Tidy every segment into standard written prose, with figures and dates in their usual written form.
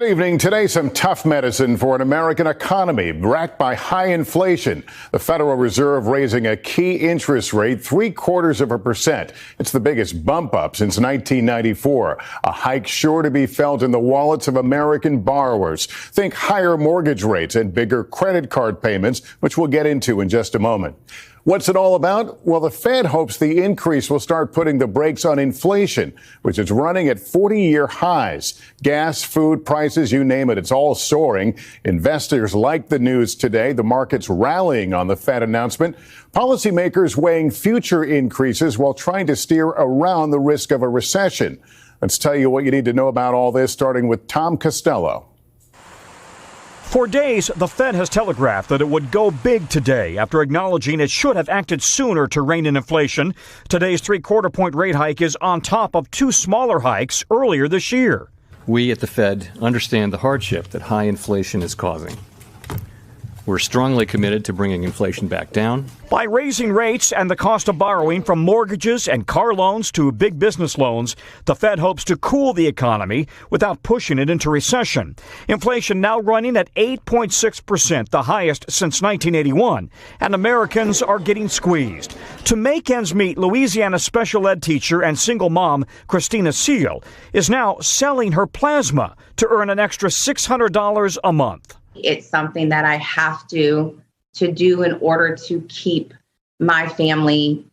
Good evening. Today, some tough medicine for an American economy racked by high inflation. The Federal Reserve raising a key interest rate 0.75%. It's the biggest bump up since 1994. A hike sure to be felt in the wallets of American borrowers. Think higher mortgage rates and bigger credit card payments, which we'll get into in just a moment. What's it all about? Well, the Fed hopes the increase will start putting the brakes on inflation, which is running at 40-year highs. Gas, food prices, you name it, it's all soaring. Investors like the news today. The market's rallying on the Fed announcement. Policymakers weighing future increases while trying to steer around the risk of a recession. Let's tell you what you need to know about all this, starting with Tom Costello. For days, the Fed has telegraphed that it would go big today after acknowledging it should have acted sooner to rein in inflation. Today's 0.75-point rate hike is on top of two smaller hikes earlier this year. We at the Fed understand the hardship that high inflation is causing. We're strongly committed to bringing inflation back down. By raising rates and the cost of borrowing from mortgages and car loans to big business loans, the Fed hopes to cool the economy without pushing it into recession. Inflation now running at 8.6%, the highest since 1981, and Americans are getting squeezed. To make ends meet, Louisiana special ed teacher and single mom Christina Seal is now selling her plasma to earn an extra $600 a month. It's something that I have to do in order to keep my family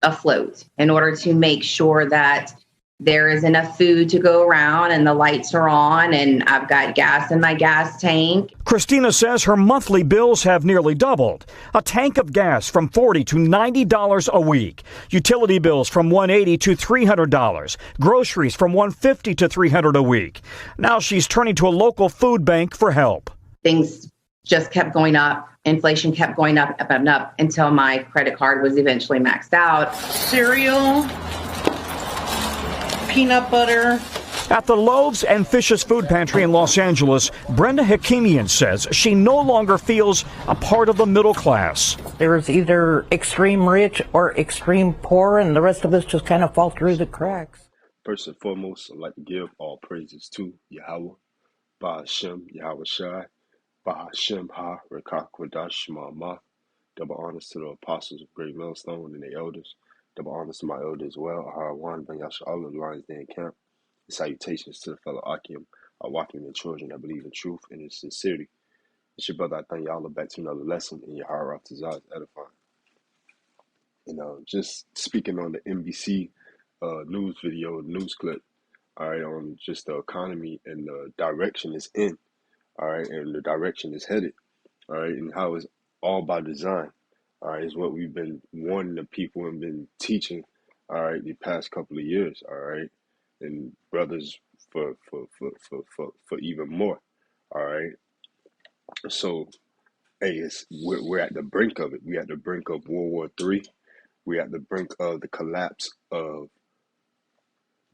afloat, in order to make sure that there is enough food to go around and the lights are on and I've got gas in my gas tank. Christina says her monthly bills have nearly doubled. A tank of gas from $40 to $90 a week. Utility bills from $180 to $300. Groceries from $150 to $300 a week. Now she's turning to a local food bank for help. Things just kept going up. Inflation kept going up and up until my credit card was eventually maxed out. Cereal, peanut butter. At the Loaves and Fishes food pantry in Los Angeles, Brenda Hakimian says she no longer feels a part of the middle class. There's either extreme rich or extreme poor, and the rest of us just kind of fall through the cracks. First and foremost, I'd like to give all praises to Yahweh, Ba'ashem, Yahweh Shai, Ba'ashem Ha, Rekah Kwadash Shema. Double honors to the apostles of Great Millstone and the elders. Double honors to my elder as well, Aharawan Ben Yasha'Allah, the Lions Den Camp. And salutations to the fellow Akim, Awakim and children that believe in truth and in sincerity. It's your brother, I thank y'all back to another lesson in your Hara Tazaz edifying. And just speaking on the NBC news video, news clip, all right, on just the economy and the direction it's in, all right, and the direction it's headed, all right, and how it's all by design, all right, is what we've been warning the people and been teaching, all right, the past couple of years, all right, and brothers for even more, all right. So, hey, we're at the brink of it. We're at the brink of World War III. We're at the brink of the collapse of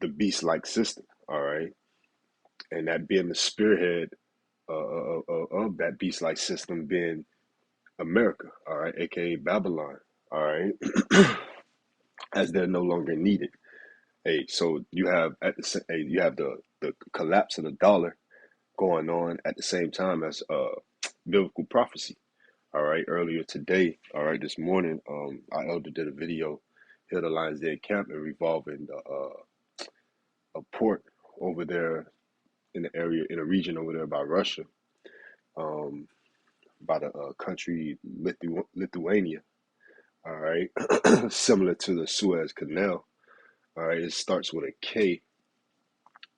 the beast-like system, all right, and that being the spearhead of that beast-like system being America, all right, aka Babylon, all right, as they're no longer needed. Hey, so you have the collapse of the dollar going on at the same time as biblical prophecy. All right, earlier today, all right, this morning, our elder did a video here, the Lions Den Camp, and revolving a port over there in the area, in a region over there by Russia, by the country Lithuania. All right, similar to the Suez Canal. All right, it starts with a K,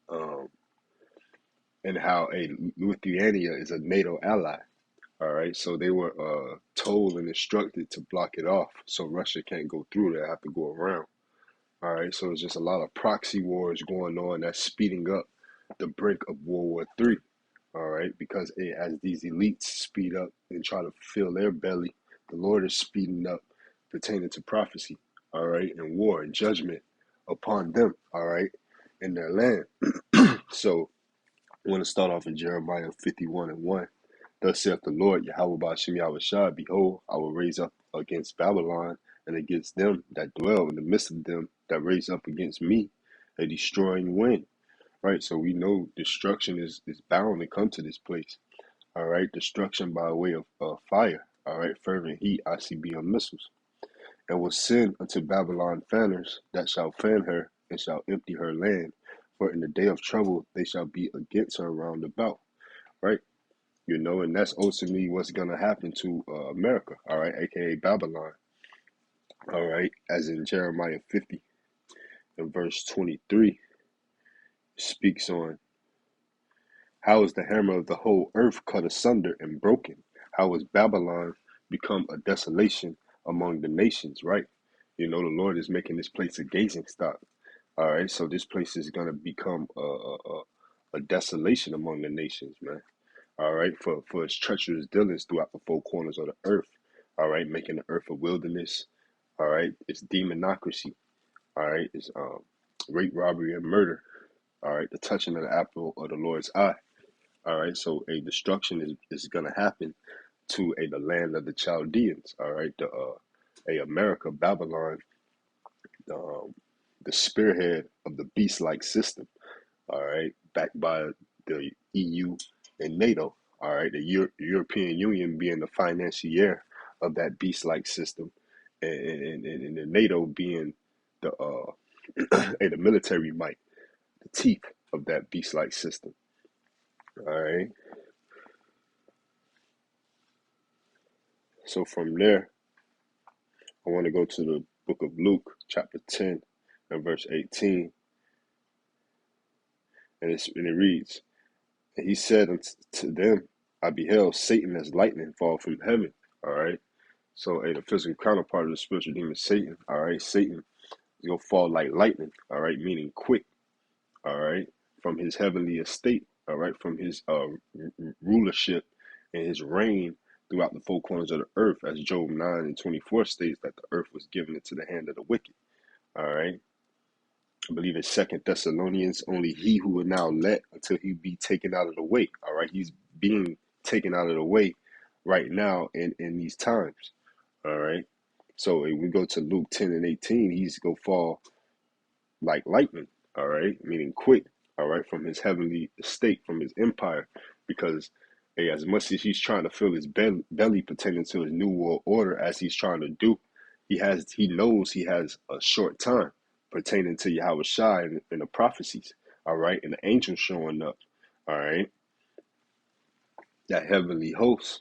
and how Lithuania is a NATO ally. All right, so they were told and instructed to block it off so Russia can't go through. They have to go around. All right, so it's just a lot of proxy wars going on that's speeding up the brink of World War III. All right, because as these elites speed up and try to fill their belly, the Lord is speeding up pertaining to prophecy. All right, and war and judgment upon them, all right, in their land. So I want to start off in Jeremiah 51:1. Thus saith the Lord, Yahweh Ba'ashem Yahweh Shai, behold, I will raise up against Babylon and against them that dwell in the midst of them that raise up against me a destroying wind, right? So we know destruction is bound to come to this place, all right? Destruction by way of fire, all right? Fervent heat, ICBM missiles. And will send unto Babylon fanners that shall fan her and shall empty her land. For in the day of trouble they shall be against her round about, right? You know, and that's ultimately what's going to happen to America, all right, aka Babylon, all right, as in Jeremiah 50 and verse 23 speaks on how is the hammer of the whole earth cut asunder and broken? How is Babylon become a desolation among the nations, right? You know, the Lord is making this place a gazing stock. All right, so this place is going to become a desolation among the nations, man. All right, for its treacherous dealings throughout the four corners of the earth. All right, making the earth a wilderness. All right, it's demonocracy. All right, it's rape, robbery, and murder. All right, the touching of the apple of the Lord's eye. All right, so a destruction is going to happen to the land of the Chaldeans. All right, a America, Babylon, the spearhead of the beast-like system. All right, backed by the EU and NATO. All right, the European Union being the financier of that beast-like system, and the NATO being the the military might, the teeth of that beast-like system. All right. So from there, I want to go to the book of Luke, chapter 10, and verse 18. And it reads, and he said unto them, I beheld Satan as lightning fall from heaven. All right. So the physical counterpart of the spiritual demon Satan. All right. Satan is going to fall like lightning. All right. Meaning quick. All right. From his heavenly estate. All right. From his rulership and his reign throughout the four corners of the earth, as Job 9 and 24 states that the earth was given into the hand of the wicked. All right. I believe in 2 Thessalonians, only he who will now let until he be taken out of the way. All right. He's being taken out of the way right now in these times. All right. So if we go to Luke 10 and 18, he's going to fall like lightning. All right. Meaning quick. All right. From his heavenly estate, from his empire, because as much as he's trying to fill his belly pertaining to his new world order, as he's trying to do, he knows he has a short time pertaining to Yahweh Shai and the prophecies. All right, and the angels showing up. All right, that heavenly host.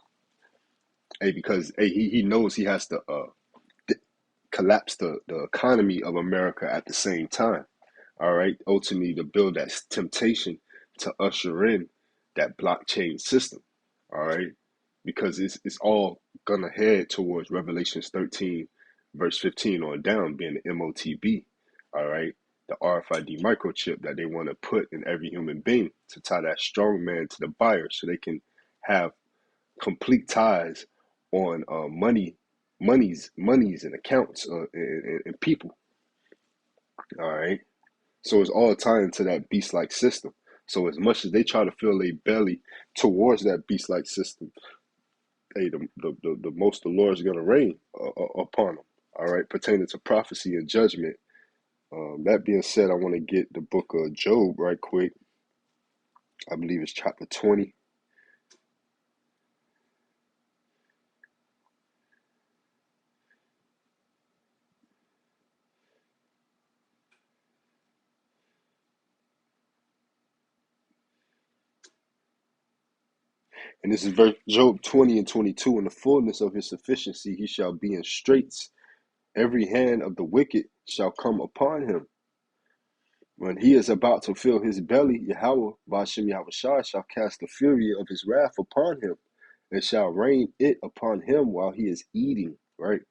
Because he knows he has to collapse the economy of America at the same time. All right, ultimately to build that temptation to usher in that blockchain system, all right, because it's all gonna head towards Revelations 13, verse 15 on down, being the MOTB, all right, the RFID microchip that they want to put in every human being to tie that strong man to the buyer, so they can have complete ties on monies and accounts and people, all right. So it's all tied into that beast-like system. So as much as they try to fill their belly towards that beast-like system, the most the Lord is going to reign upon them. All right, pertaining to prophecy and judgment. That being said, I want to get the book of Job right quick. I believe it's chapter 20. And this is verse Job 20 and 22. In the fullness of his sufficiency, he shall be in straits. Every hand of the wicked shall come upon him. When he is about to fill his belly, Yahweh, Ba'ashem Yahweh Shai, shall cast the fury of his wrath upon him, and shall rain it upon him while he is eating. Right?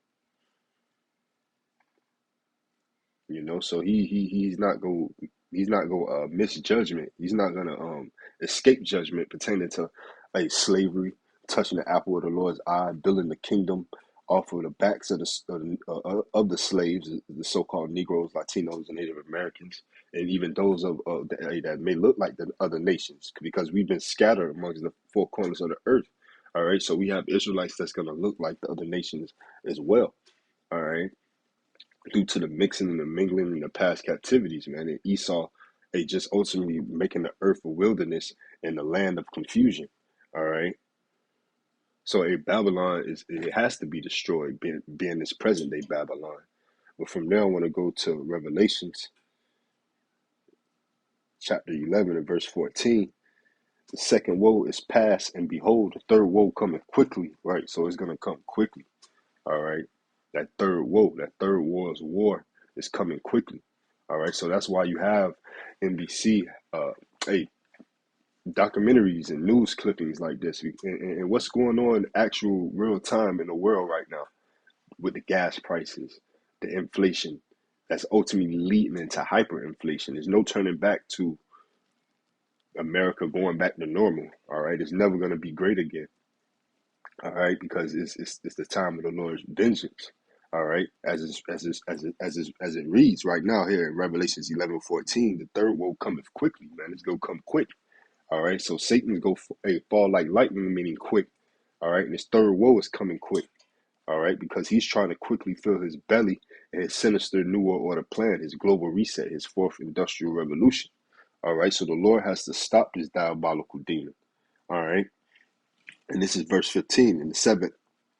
You know, so he's not going miss judgment. He's not gonna escape judgment pertaining to slavery, touching the apple of the Lord's eye, building the kingdom off of the backs of the slaves, the so-called Negroes, Latinos, and Native Americans, and even those that may look like the other nations, because we've been scattered amongst the four corners of the earth. All right, so we have Israelites that's gonna look like the other nations as well. All right. Due to the mixing and the mingling and the past captivities, man. And Esau just ultimately making the earth a wilderness and the land of confusion. All right. So Babylon it has to be destroyed, being this present day Babylon. But from there, I want to go to Revelations chapter 11 and verse 14. The second woe is past, and behold, the third woe cometh quickly, right? So it's going to come quickly, all right? That third woe, that third war's war is coming quickly, all right? So that's why you have NBC, hey, documentaries and news clippings like this. And what's going on actual real time in the world right now with the gas prices, the inflation that's ultimately leading into hyperinflation. There's no turning back to America going back to normal. All right, it's never going to be great again. All right, because it's the time of the Lord's vengeance. All right, as it reads right now here in Revelations 11:14, the third woe cometh quickly, man. It's gonna come quick. All right, so Satan's go fall like lightning, meaning quick. All right, and his third woe is coming quick. All right, because he's trying to quickly fill his belly and his sinister New World Order plan, his global reset, his fourth industrial revolution. All right, so the Lord has to stop this diabolical demon. All right, and this is verse 15. And the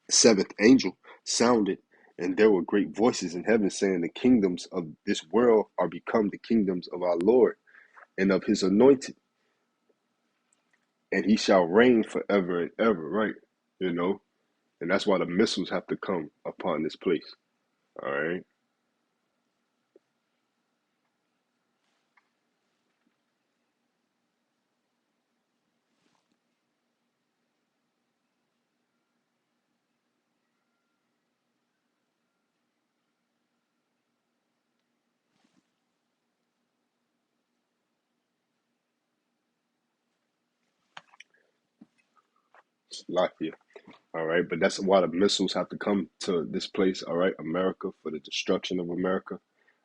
seventh angel sounded, and there were great voices in heaven saying, the kingdoms of this world are become the kingdoms of our Lord and of his anointed, and he shall reign forever and ever, right? You know, and that's why the missiles have to come upon this place. All right. Latvia. All right. But that's why the missiles have to come to this place. All right. America, for the destruction of America.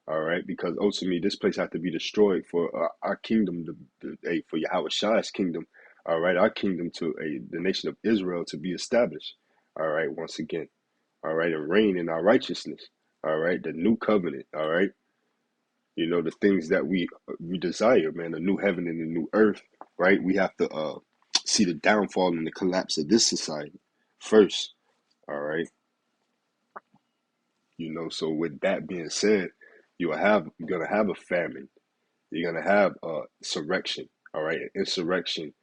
All right. Because ultimately, this place has to be destroyed for our kingdom, for Yahweh Shai's kingdom. All right. Our kingdom to the nation of Israel to be established. All right. Once again. All right. And reign in our righteousness. All right. The new covenant. All right. You know, the things that we desire, man, the new heaven and the new earth, right? We have to see the downfall and the collapse of this society first, all right? You know, so with that being said, you're gonna have a famine. You're gonna have insurrection, all right? An insurrection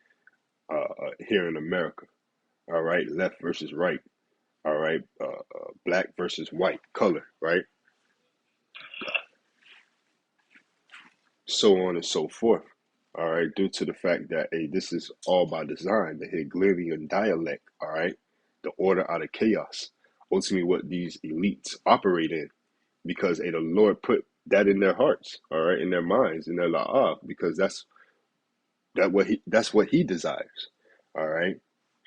here in America, all right? Left versus right, all right? Black versus white, color, right? So on and so forth. All right, due to the fact that this is all by design, the Hegelian dialect, all right, the order out of chaos, ultimately what these elites operate in, because the Lord put that in their hearts, all right, in their minds, and they're like, because that's what he desires, all right.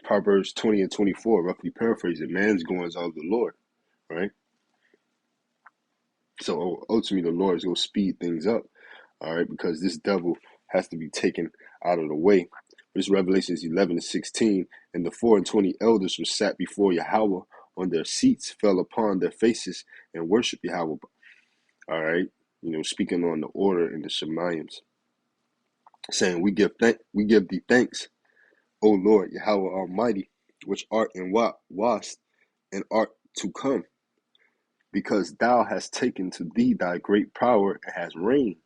Proverbs 20 and 24, roughly paraphrasing, man's goings are of the Lord, right? So ultimately, the Lord is going to speed things up, all right, because this devil has to be taken out of the way. This Revelations 11 and 16, and the 24 elders were sat before Yahweh on their seats, fell upon their faces, and worshiped Yahweh. All right, you know, speaking on the order in the Shemaims, saying, we give thee thanks, O Lord, Yahweh Almighty, which art and wast and art to come, because thou hast taken to thee thy great power and hast reigned.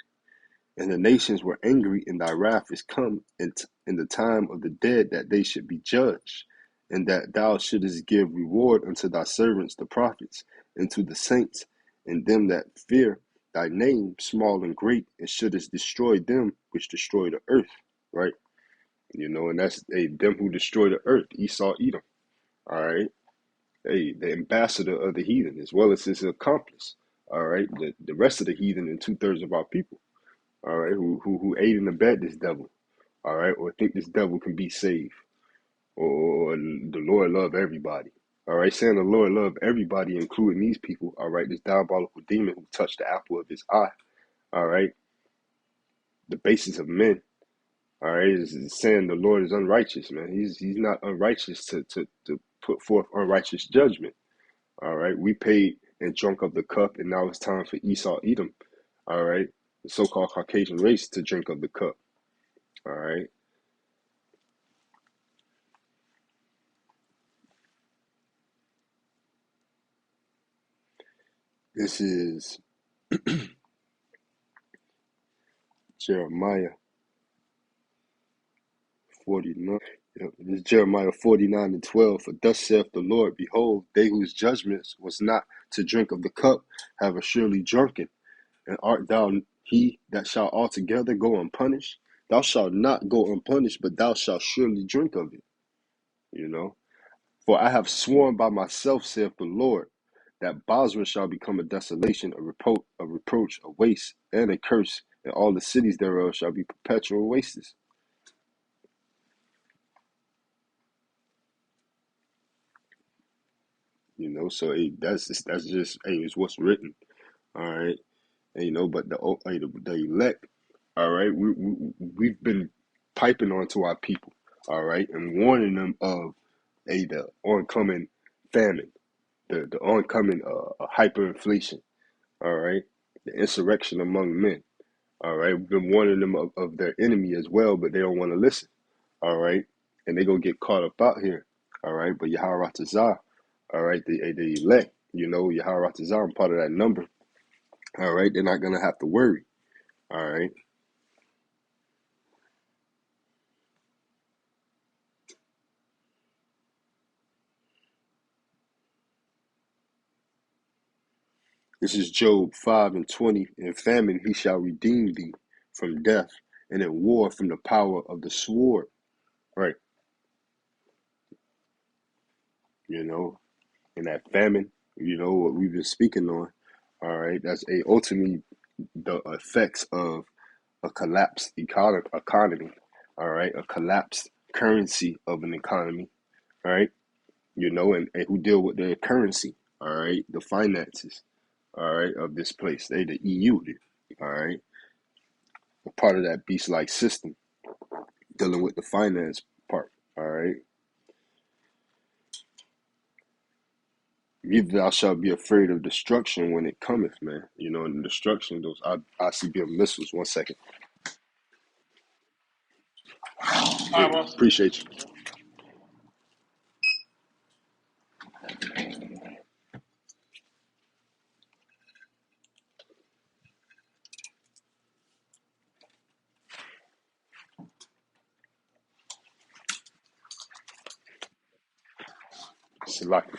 And the nations were angry, and thy wrath is come in the time of the dead, that they should be judged, and that thou shouldest give reward unto thy servants the prophets, and to the saints, and them that fear thy name, small and great, and shouldest destroy them which destroy the earth, right? You know, and that's them who destroy the earth, Esau, Edom, all right? The ambassador of the heathen, as well as his accomplice, all right? The rest of the heathen and 2/3 of our people. All right, who aid and abet this devil, all right, or think this devil can be saved, or the Lord love everybody, all right, saying the Lord love everybody, including these people, all right, this diabolical demon who touched the apple of his eye, all right, the basis of men, all right, is saying the Lord is unrighteous, man. He's not unrighteous to put forth unrighteous judgment, all right. We paid and drunk of the cup, and now it's time for Esau, Edom, all right. the so-called Caucasian race to drink of the cup. All right. This is Jeremiah 49. This is Jeremiah 49:12. For thus saith the Lord, behold, they whose judgments was not to drink of the cup have assuredly drunken. And art thou he that shall altogether go unpunished? Thou shalt not go unpunished, but thou shalt surely drink of it. You know, for I have sworn by myself, saith the Lord, that Basra shall become a desolation, a reproach, a waste, and a curse, and all the cities thereof shall be perpetual wastes. You know, so hey, that's just hey, it's what's written. All right, and, you know, but the elect, all right, we've been piping onto our people, all right, and warning them of the oncoming famine, the oncoming hyperinflation, all right, the insurrection among men, all right. We've been warning them of their enemy as well, but they don't want to listen, all right, and they gonna get caught up out here, all right. But Yahweh Ratazah, all right, the elect, you know, Yahweh Ratazah, I'm part of that number, all right. They're not gonna have to worry, all right. This is Job 5:20. In famine he shall redeem thee from death, and in war from the power of the sword. Right. You know, in that famine, you know, what we've been speaking on. All right. That's ultimately the effects of a collapsed economy. All right. A collapsed currency of an economy. All right. You know, and who deal with their currency. All right. The finances. All right. Of this place. They, the EU. All right. A part of that beast-like system dealing with the finance part. All right. Neither thou shalt be afraid of destruction when it cometh, man. You know, and the destruction, those ICBM missiles. 1 second. Yeah, appreciate you. Salaki.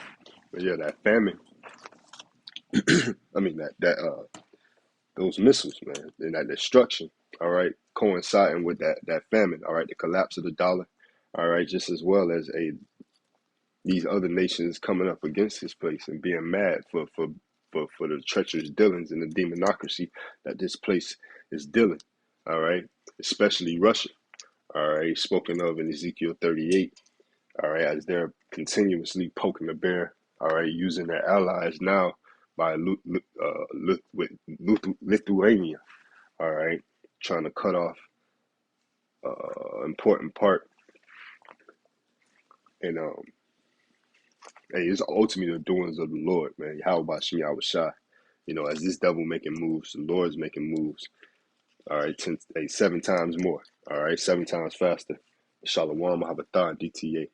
But yeah, that famine. I mean that those missiles, man, and that destruction. All right, coinciding with that famine. All right, the collapse of the dollar. All right, just as well as these other nations coming up against this place and being mad for the treacherous dealings and the demonocracy that this place is dealing. All right, especially Russia. All right, spoken of in Ezekiel 38. All right, as they're continuously poking the bear. All right, using their allies now by with Lithuania. All right, trying to cut off important part and hey, it's ultimately the doings of the Lord, man. How about Shemi Awashai? You know, as this devil making moves, the Lord's making moves. All right, 7 times more. All right, 7 times faster. Shalom, Mahabatha, DTA.